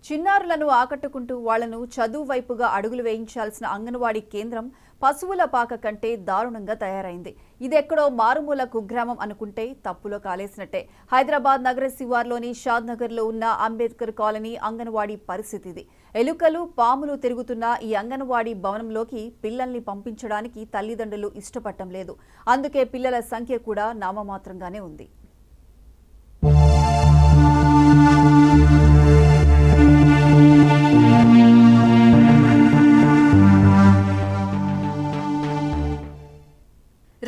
చిన్నారులను ఆకట్టుకుంటూ వాళ్లను చదువు వైపుగా అడుగులు వేయించాల్సిన అంగన్వాడీ కేంద్రం పశువుల పాక కంటే దారుణంగా తయారైంది. ఇదెక్కడో మారుమూల కుగ్రామం అనుకుంటే తప్పులో కాలేసినట్టే. హైదరాబాద్ నగర శివార్లోని షాద్ నగర్లో ఉన్న అంబేద్కర్ కాలనీ అంగన్వాడీ పరిస్థితి ఇది. ఎలుకలు, పాములు తిరుగుతున్న ఈ అంగన్వాడీ భవనంలోకి పిల్లల్ని పంపించడానికి తల్లిదండ్రులు ఇష్టపడటం లేదు. అందుకే పిల్లల సంఖ్య కూడా నామమాత్రంగానే ఉంది.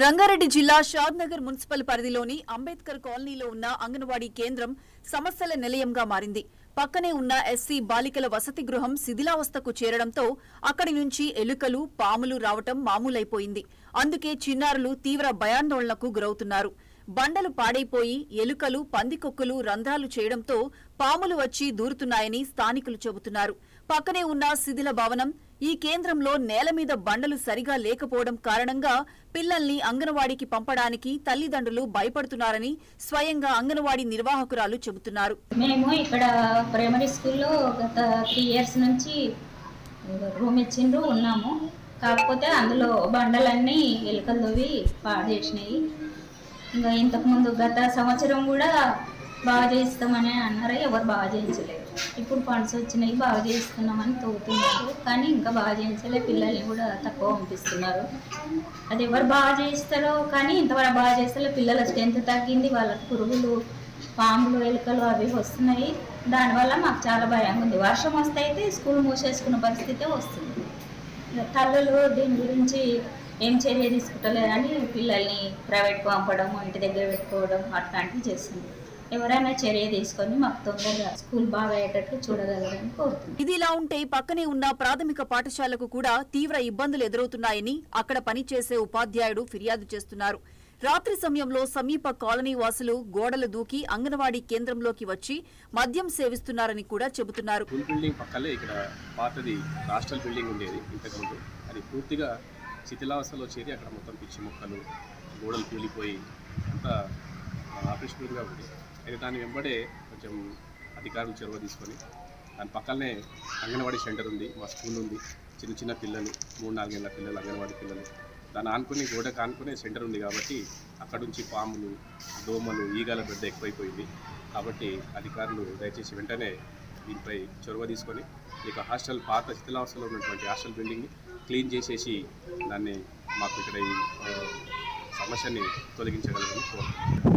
రంగారెడ్డి జిల్లా షాద్ నగర్ మున్సిపల్ పరిధిలోని అంబేద్కర్ కాలనీలో ఉన్న అంగన్వాడీ కేంద్రం సమస్యల నిలయంగా మారింది. పక్కనే ఉన్న ఎస్సీ బాలికల వసతి గృహం శిథిలావస్థకు చేరడంతో అక్కడి నుంచి ఎలుకలు, పాములు రావటం మామూలైపోయింది. అందుకే చిన్నారులు తీవ్ర భయాందోళనకు గురవుతున్నారు. బండలు పాడైపోయి ఎలుకలు, పందికొక్కులు రంధ్రాలు చేయడంతో పాములు వచ్చి దూరుతున్నాయని స్థానికులు చెబుతున్నారు. పక్కనే ఉన్న శిథిల భవనం, ఈ కేంద్రంలో నేల మీద బండలు సరిగా లేకపోవడం కారణంగా పిల్లల్ని అంగన్వాడీకి పంపడానికి తల్లిదండ్రులు భయపడుతున్నారని స్వయంగా అంగన్వాడీ నిర్వాహకురాలు చెబుతున్నారు. మేము ఇక్కడ ప్రైమరీ స్కూల్లో గత 3 years నుంచి రూమ్ ఇచ్చిండ్రు ఉన్నాము. కాకపోతే అందులో బండలన్నీ ఎలుకలు దొవి పాడు చేసినాయి. ఇంకా ఇంతకుముందు గత సంవత్సరం కూడా బాగా చేయిస్తామని అన్నారు, ఎవరు బాగా చేయించలేదు. ఇప్పుడు ఫండ్స్ వచ్చినాయి, బాగా చేయిస్తున్నామని తోగుతున్నారు, కానీ ఇంకా బాగా చేయించలేదు. పిల్లల్ని కూడా తక్కువ పంపిస్తున్నారు. అది ఎవరు బాగా చేయిస్తారో కానీ ఇంతవరకు బాగా చేస్తలే. పిల్లల స్ట్రెంత్ తగ్గింది, వాళ్ళకి పురుగులు, పాములు, ఎలుకలు అవి వస్తున్నాయి. దానివల్ల మాకు చాలా భయం ఉంది. వర్షం వస్తే అయితే స్కూల్ మూసేసుకున్న పరిస్థితే వస్తుంది. తల్లులు దీని గురించి ఏం చర్య తీసుకుంటలేరని పిల్లల్ని ప్రైవేట్కి పంపడం, ఇంటి దగ్గర పెట్టుకోవడం అట్లాంటివి చేస్తుంది. ఎవరైనా చర్య తీసుకొని మాకు తొందరగా స్కూల్ బాగా అయ్యేటట్లు చూడగలరని కోరుతున్నాను. ఇది ఇలా ఉంటే పక్కనే ఉన్న ప్రాథమిక పాఠశాలకు కూడా తీవ్ర ఇబ్బందులు ఎదురవుతున్నాయని అక్కడ పనిచేసే ఉపాధ్యాయుడు ఫిర్యాదు చేస్తున్నారు. రాత్రి సమయంలో సమీప కాలనీ వాసులు గోడలు దూకి అంగన్వాడీ కేంద్రంలోకి వచ్చి మద్యం సేవిస్తున్నారని కూడా చెబుతున్నారు. శిథిలావస్థలో చేరి అక్కడ మొత్తం పిచ్చి మొక్కలు, గోడలు కూలిపోయి అంతా ఆపరేషనల్గా ఉంది. అయితే దాని వెంబడే కొంచెం అధికారులు చొరవ తీసుకొని దాని పక్కనే అంగన్వాడీ సెంటర్ ఉంది, మా స్కూల్ ఉంది. చిన్న చిన్న పిల్లలు, 3-4 ఏళ్ళ పిల్లలు, అంగన్వాడీ పిల్లలు, దాన్ని ఆనుకుని గోడకు ఆనుకునే సెంటర్ ఉంది కాబట్టి అక్కడ నుంచి పాములు, దోమలు, ఈగల బెడ్డ ఎక్కువైపోయింది. కాబట్టి అధికారులు దయచేసి వెంటనే దీనిపై చొరవ తీసుకొని ఇక హాస్టల్ పాత శిథిలావస్థలో ఉన్నటువంటి హాస్టల్ బిల్డింగ్ని క్లీన్ చేసేసి దాన్ని మాకు ఇక్కడ ఈ సమస్యని తొలగించగలరని కోరుతున్నాను.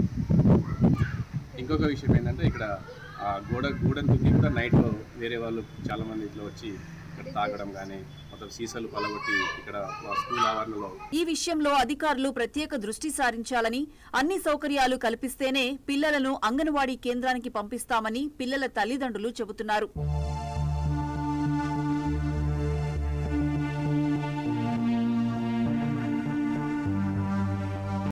ఇంకొక విషయం ఏంటంటే ఇక్కడ గూడెం తుక్కి కూడా నైట్లో వేరే వాళ్ళు చాలామంది ఇట్లా వచ్చి ఇక్కడ తాగడం కానీ మొత్తం సీసాలు పలగొట్టి ఇక్కడ మా స్కూల్ ఆవరణలో. ఈ విషయంలో అధికారులు ప్రత్యేక దృష్టి సారించాలని, అన్ని సౌకర్యాలు కల్పిస్తేనే పిల్లలను అంగన్వాడీ కేంద్రానికి పంపిస్తామని పిల్లల తల్లిదండ్రులు చెబుతున్నారు.